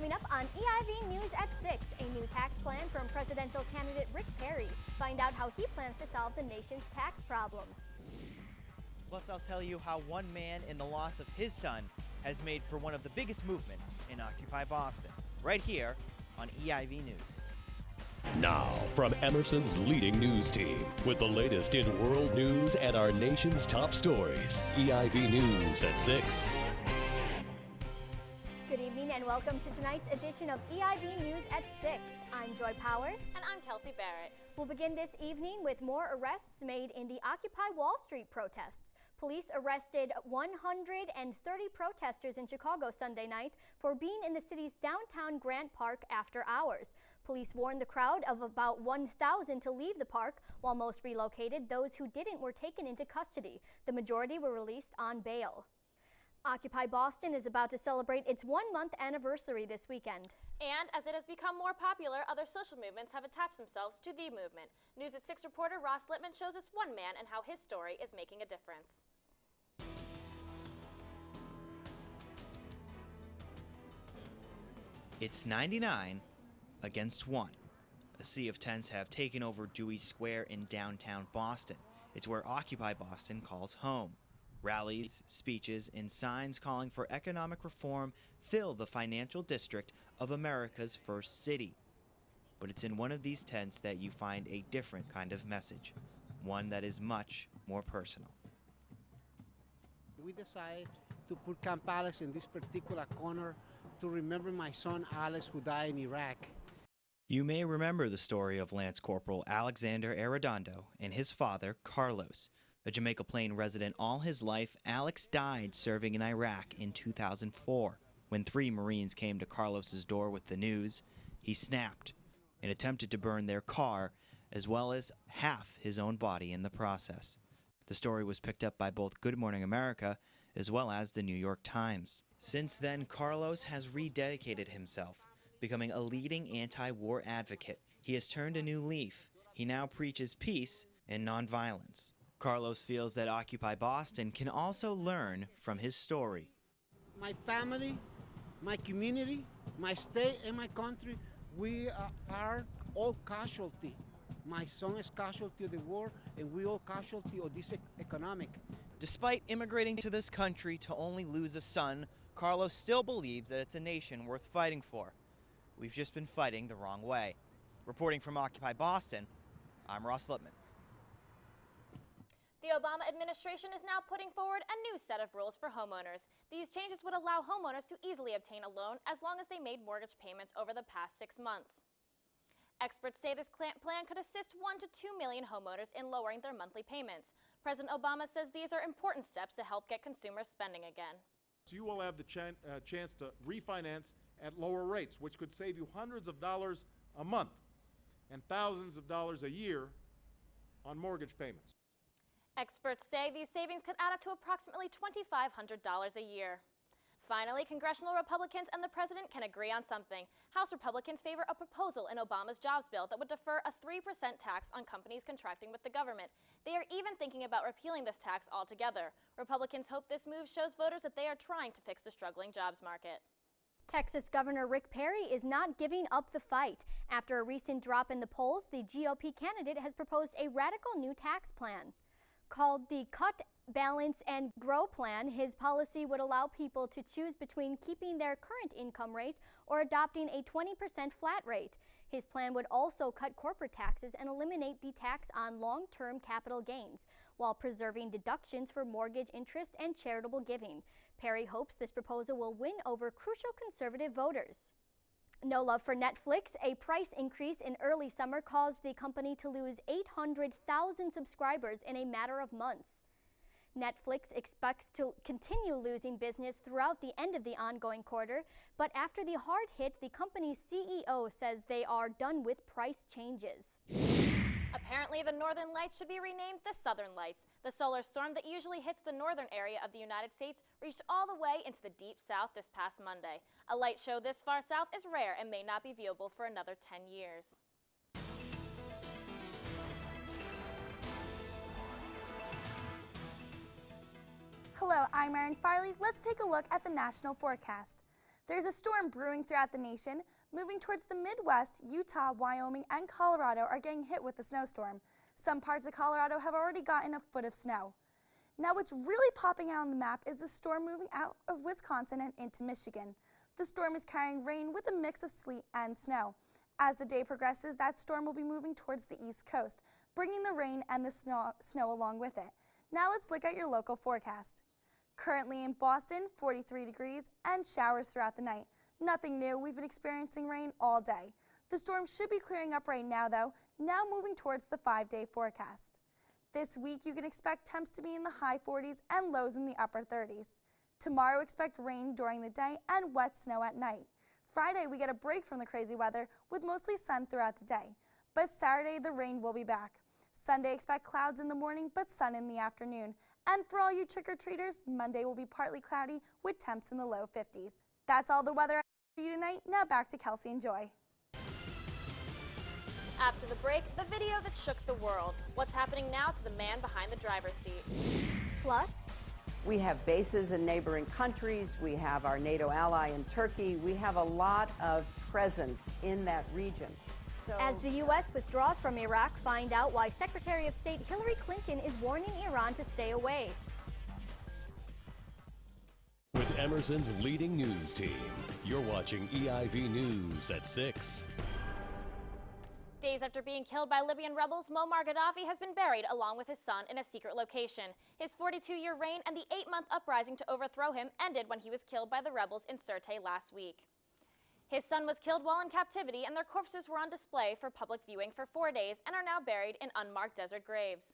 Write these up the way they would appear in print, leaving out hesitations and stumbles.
Coming up on EIV News at 6, a new tax plan from presidential candidate Rick Perry. Find out how he plans to solve the nation's tax problems. Plus, I'll tell you how one man in the loss of his son has made for one of the biggest movements in Occupy Boston, right here on EIV News. Now, from Emerson's leading news team, with the latest in world news and our nation's top stories, EIV News at 6. Good evening and welcome to tonight's edition of EIV News at 6. I'm Joy Powers. And I'm Kelsey Barrett. We'll begin this evening with more arrests made in the Occupy Wall Street protests. Police arrested 130 protesters in Chicago Sunday night for being in the city's downtown Grant Park after hours. Police warned the crowd of about 1,000 to leave the park, while most relocated. Those who didn't were taken into custody. The majority were released on bail. Occupy Boston is about to celebrate its one-month anniversary this weekend. And as it has become more popular, other social movements have attached themselves to the movement. News at 6 reporter Ross Littman shows us one man and how his story is making a difference. It's 99 against 1. A sea of tents have taken over Dewey Square in downtown Boston. It's where Occupy Boston calls home. Rallies, speeches, and signs calling for economic reform fill the financial district of America's first city. But it's in one of these tents that you find a different kind of message, one that is much more personal. We decided to put Camp Alex in this particular corner to remember my son Alex, who died in Iraq. You may remember the story of Lance Corporal Alexander Arredondo and his father, Carlos. A Jamaica Plain resident all his life, Alex died serving in Iraq in 2004. When 3 Marines came to Carlos's door with the news, he snapped and attempted to burn their car, as well as half his own body in the process. The story was picked up by both Good Morning America as well as the New York Times. Since then, Carlos has rededicated himself, becoming a leading anti-war advocate. He has turned a new leaf. He now preaches peace and nonviolence. Carlos feels that Occupy Boston can also learn from his story. My family, my community, my state, and my country, we are all casualty. My son is casualty of the war, and we all casualty of this economic. Despite immigrating to this country to only lose a son, Carlos still believes that it's a nation worth fighting for. We've just been fighting the wrong way. Reporting from Occupy Boston, I'm Ross Littman. The Obama administration is now putting forward a new set of rules for homeowners. These changes would allow homeowners to easily obtain a loan as long as they made mortgage payments over the past 6 months. Experts say this plan could assist 1 to 2 million homeowners in lowering their monthly payments. President Obama says these are important steps to help get consumers spending again. So you will have the chance to refinance at lower rates, which could save you hundreds of dollars a month and thousands of dollars a year on mortgage payments. Experts say these savings could add up to approximately $2,500 a year. Finally, congressional Republicans and the president can agree on something. House Republicans favor a proposal in Obama's jobs bill that would defer a 3% tax on companies contracting with the government. They are even thinking about repealing this tax altogether. Republicans hope this move shows voters that they are trying to fix the struggling jobs market. Texas Governor Rick Perry is not giving up the fight. After a recent drop in the polls, the GOP candidate has proposed a radical new tax plan. Called the Cut, Balance, and Grow Plan, his policy would allow people to choose between keeping their current income rate or adopting a 20% flat rate. His plan would also cut corporate taxes and eliminate the tax on long-term capital gains, while preserving deductions for mortgage interest and charitable giving. Perry hopes this proposal will win over crucial conservative voters. No love for Netflix. A price increase in early summer caused the company to lose 800,000 subscribers in a matter of months. Netflix expects to continue losing business throughout the end of the ongoing quarter, but after the hard hit, the company's CEO says they are done with price changes. Apparently, the Northern Lights should be renamed the Southern Lights. The solar storm that usually hits the northern area of the United States reached all the way into the deep south this past Monday. A light show this far south is rare and may not be viewable for another 10 years. Hello, I'm Erin Farley. Let's take a look at the national forecast. There's a storm brewing throughout the nation. Moving towards the Midwest, Utah, Wyoming, and Colorado are getting hit with a snowstorm. Some parts of Colorado have already gotten a foot of snow. Now what's really popping out on the map is the storm moving out of Wisconsin and into Michigan. The storm is carrying rain with a mix of sleet and snow. As the day progresses, that storm will be moving towards the east coast, bringing the rain and the snow along with it. Now let's look at your local forecast. Currently in Boston, 43 degrees and showers throughout the night. Nothing new, we've been experiencing rain all day. The storm should be clearing up right now though, now moving towards the 5-day forecast. This week you can expect temps to be in the high 40s and lows in the upper 30s. Tomorrow expect rain during the day and wet snow at night. Friday we get a break from the crazy weather with mostly sun throughout the day. But Saturday the rain will be back. Sunday expect clouds in the morning but sun in the afternoon. And for all you trick-or-treaters, Monday will be partly cloudy with temps in the low 50s. That's all the weather for you tonight. Now back to Kelsey and Joy. After the break, the video that shook the world. What's happening now to the man behind the driver's seat? Plus, we have bases in neighboring countries. We have our NATO ally in Turkey. We have a lot of presence in that region. So, as the U.S. withdraws from Iraq, find out why Secretary of State Hillary Clinton is warning Iran to stay away. With Emerson's leading news team, you're watching EIV News at 6. Days after being killed by Libyan rebels, Muammar Gaddafi has been buried along with his son in a secret location. His 42-year reign and the 8-month uprising to overthrow him ended when he was killed by the rebels in Sirte last week. His son was killed while in captivity, and their corpses were on display for public viewing for 4 days and are now buried in unmarked desert graves.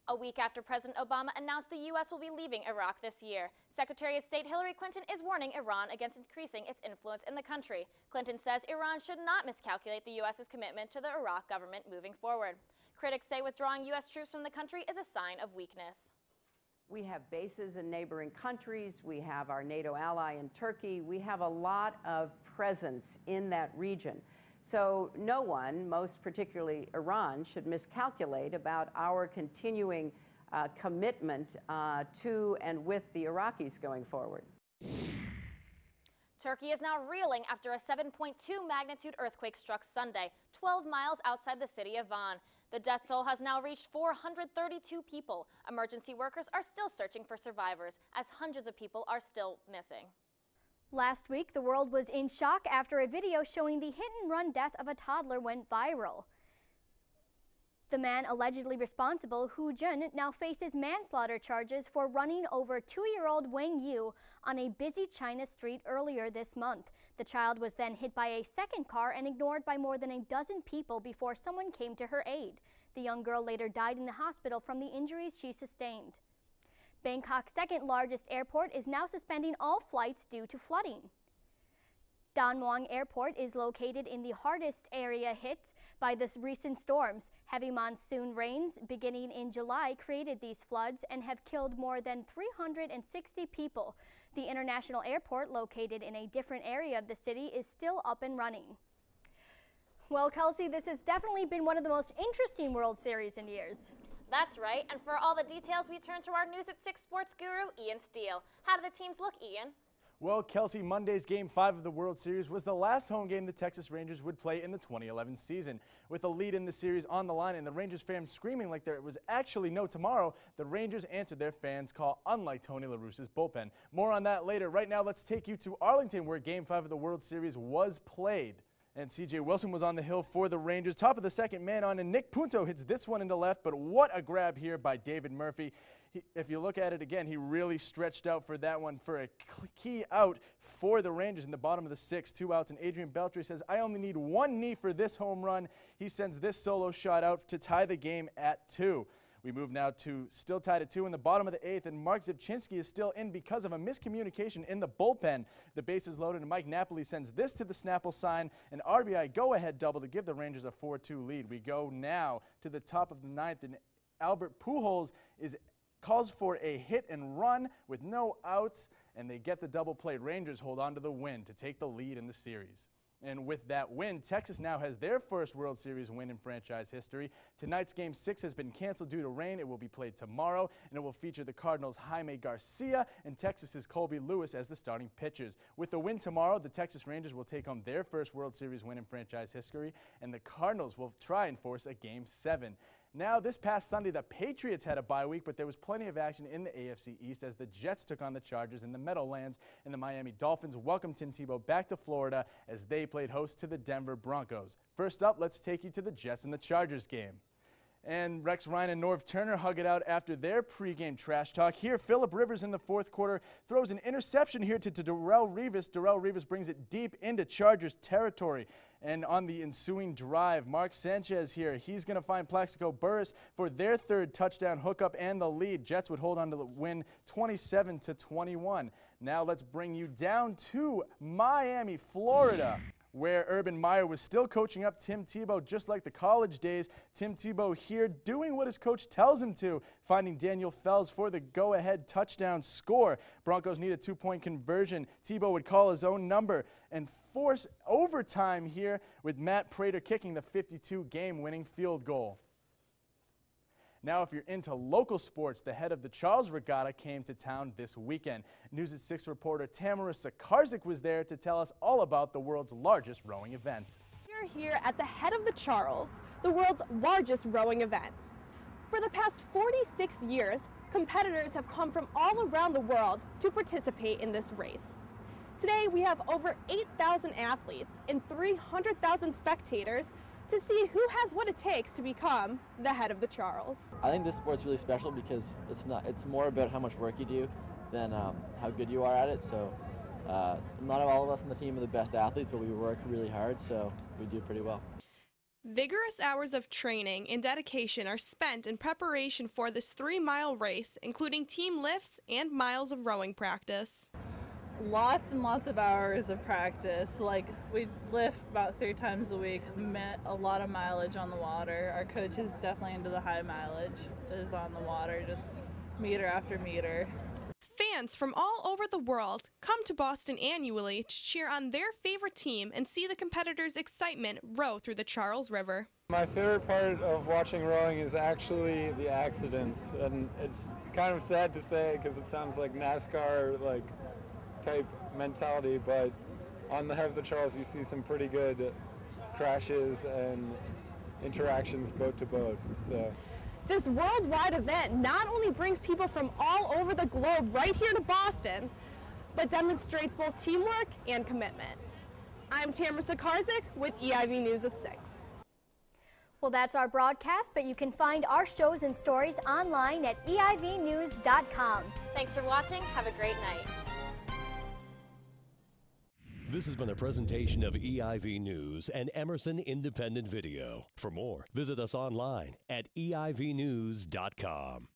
A week after President Obama announced the U.S. will be leaving Iraq this year, Secretary of State Hillary Clinton is warning Iran against increasing its influence in the country. Clinton says Iran should not miscalculate the U.S.'s commitment to the Iraq government moving forward. Critics say withdrawing U.S. troops from the country is a sign of weakness. we have bases in neighboring countries. We have our NATO ally in Turkey. We have a lot of presence in that region. So no one, most particularly Iran, should miscalculate about our continuing commitment to and with the Iraqis going forward. Turkey is now reeling after a 7.2 magnitude earthquake struck Sunday, 12 miles outside the city of Van. The death toll has now reached 432 people. Emergency workers are still searching for survivors, as hundreds of people are still missing. Last week, the world was in shock after a video showing the hit-and-run death of a toddler went viral. The man allegedly responsible, Hu Jun, now faces manslaughter charges for running over 2-year-old Wang Yu on a busy China street earlier this month. The child was then hit by a second car and ignored by more than a dozen people before someone came to her aid. The young girl later died in the hospital from the injuries she sustained. Bangkok's second largest airport is now suspending all flights due to flooding. Dan Muang Airport is located in the hardest area hit by the recent storms. Heavy monsoon rains beginning in July created these floods and have killed more than 360 people. The international airport, located in a different area of the city, is still up and running. Well, Kelsey, this has definitely been one of the most interesting World Series in years. That's right, and for all the details, we turn to our News at 6 sports guru, Ian Steele. How do the teams look, Ian? Well, Kelsey, Monday's Game 5 of the World Series was the last home game the Texas Rangers would play in the 2011 season. With a lead in the series on the line and the Rangers fans screaming like there was actually no tomorrow, the Rangers answered their fans' call, unlike Tony La Russa's bullpen. More on that later. Right now, let's take you to Arlington, where Game 5 of the World Series was played. And C.J. Wilson was on the hill for the Rangers. Top of the second, man on, and Nick Punto hits this one into left, but what a grab here by David Murphy. If you look at it again, he really stretched out for that one for a key out for the Rangers in the bottom of the sixth. 2 outs, and Adrian Beltre says, I only need one knee for this home run. He sends this solo shot out to tie the game at 2. We move now to still tied at 2 in the bottom of the 8th, and Mark Zipchinski is still in because of a miscommunication in the bullpen. The bases loaded, and Mike Napoli sends this to the Snapple sign, an RBI go-ahead double to give the Rangers a 4-2 lead. We go now to the top of the 9th, and Albert Pujols calls for a hit and run with no outs, and they get the double play. Rangers hold on to the win to take the lead in the series. And with that win, Texas now has their first World Series win in franchise history. Tonight's Game 6 has been canceled due to rain. It will be played tomorrow, and it will feature the Cardinals' Jaime Garcia and Texas's Colby Lewis as the starting pitchers. With the win tomorrow, the Texas Rangers will take home their first World Series win in franchise history, and the Cardinals will try and force a Game 7. Now, this past Sunday, the Patriots had a bye week, but there was plenty of action in the AFC East as the Jets took on the Chargers in the Meadowlands, and the Miami Dolphins welcomed Tim Tebow back to Florida as they played host to the Denver Broncos. First up, let's take you to the Jets and the Chargers game. And Rex Ryan and Norv Turner hug it out after their pregame trash talk. Here, Phillip Rivers in the fourth quarter throws an interception here to Darrelle Revis. Darrelle Revis brings it deep into Chargers territory. And on the ensuing drive, Mark Sanchez here, he's going to find Plaxico Burress for their third touchdown hookup and the lead. Jets would hold on to the win 27-21. Now let's bring you down to Miami, Florida, where Urban Meyer was still coaching up Tim Tebow just like the college days. Tim Tebow here doing what his coach tells him to, finding Daniel Fells for the go-ahead touchdown score. Broncos need a 2-point conversion. Tebow would call his own number and force overtime here with Matt Prater kicking the 52 game-winning field goal. Now, if you're into local sports, the head of the Charles Regatta came to town this weekend. News at 6 reporter Tamara Sakarzik was there to tell us all about the world's largest rowing event. We're here at the head of the Charles, the world's largest rowing event. For the past 46 years, competitors have come from all around the world to participate in this race. Today, we have over 8,000 athletes and 300,000 spectators to see who has what it takes to become the head of the Charles. I think this sport's really special because it's more about how much work you do than how good you are at it. So not all of us on the team are the best athletes, but we work really hard, so we do pretty well. Vigorous hours of training and dedication are spent in preparation for this 3-mile race, including team lifts and miles of rowing practice. Lots and lots of hours of practice. Like, we lift about 3 times a week, met a lot of mileage on the water. Our coach is definitely into the high mileage, is on the water, just meter after meter. Fans from all over the world come to Boston annually to cheer on their favorite team and see the competitors' excitement row through the Charles River. My favorite part of watching rowing is actually the accidents, and it's kind of sad to say because it sounds like NASCAR type mentality, but on the head of the Charles you see some pretty good crashes and interactions boat to boat. So this worldwide event not only brings people from all over the globe right here to Boston, but demonstrates both teamwork and commitment. I'm Tamara Sakarzik with EIV News at 6. Well, that's our broadcast, but you can find our shows and stories online at eivnews.com. Thanks for watching. Have a great night. This has been a presentation of EIV News and Emerson Independent Video. For more, visit us online at eivnews.com.